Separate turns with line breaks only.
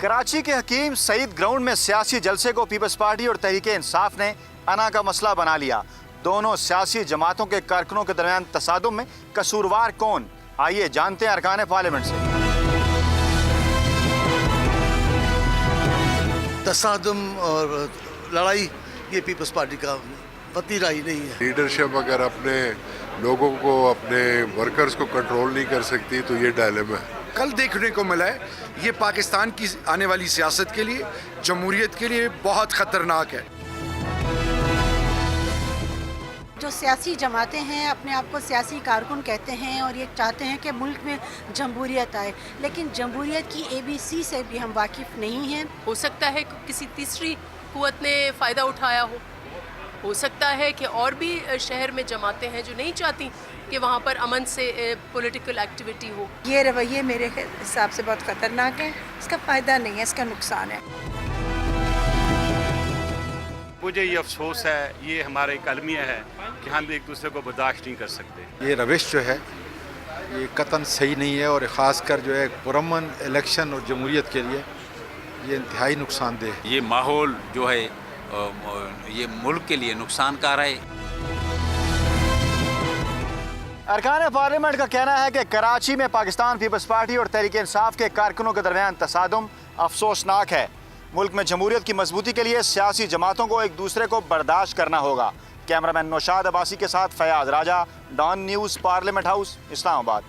कराची के हकीम सईद ग्राउंड में सियासी जलसे को पीपल्स पार्टी और तहरीक इंसाफ ने अना का मसला बना लिया। दोनों सियासी जमातों के कारकुनों के दरमियान तसादुम में कसूरवार कौन, आइए जानते हैं अरकान पार्लियामेंट से।
तसादुम और लड़ाई ये पीपल्स पार्टी का वतीरा ही नहीं है।
लीडरशिप अगर अपने लोगों को, अपने वर्कर्स को कंट्रोल नहीं कर सकती तो ये डायलेमा है।
कल देखने को मिला है ये पाकिस्तान की आने वाली सियासत के लिए, जमहूरियत के लिए बहुत ख़तरनाक है।
जो सियासी जमातें हैं अपने आप को सियासी कारकुन कहते हैं और ये चाहते हैं कि मुल्क में जमहूरियत आए, लेकिन जमहूरियत की ABC से भी हम वाकिफ़ नहीं हैं।
हो सकता है कि किसी तीसरी कुव्वत ने फ़ायदा उठाया हो सकता है कि और भी शहर में जमातें हैं जो नहीं चाहती कि वहाँ पर अमन से पॉलिटिकल एक्टिविटी हो।
ये रवैये मेरे हिसाब से बहुत ख़तरनाक है, इसका फ़ायदा नहीं है, इसका नुकसान है।
मुझे ये अफसोस है, ये हमारा एक अलमिया है कि हम एक दूसरे को बर्दाश्त नहीं कर सकते।
ये रविश जो है ये कतन सही नहीं है और ख़ासकर जो है पुरअमन इलेक्शन और जमहूरियत के लिए ये इंतहाई नुकसानदेह है।
ये माहौल जो है ये मुल्क के लिए नुकसानकार है।
अरकान पार्लियामेंट का कहना है कि कराची में पाकिस्तान पीपल्स पार्टी और तहरीक इंसाफ के कारकुनों के दरमियान तसादुम अफसोसनाक है। मुल्क में जमहूरियत की मजबूती के लिए सियासी जमातों को एक दूसरे को बर्दाश्त करना होगा। कैमरामैन नौशाद अब्बासी के साथ Fayyaz Raja, Dawn News, Parliament House, Islamabad.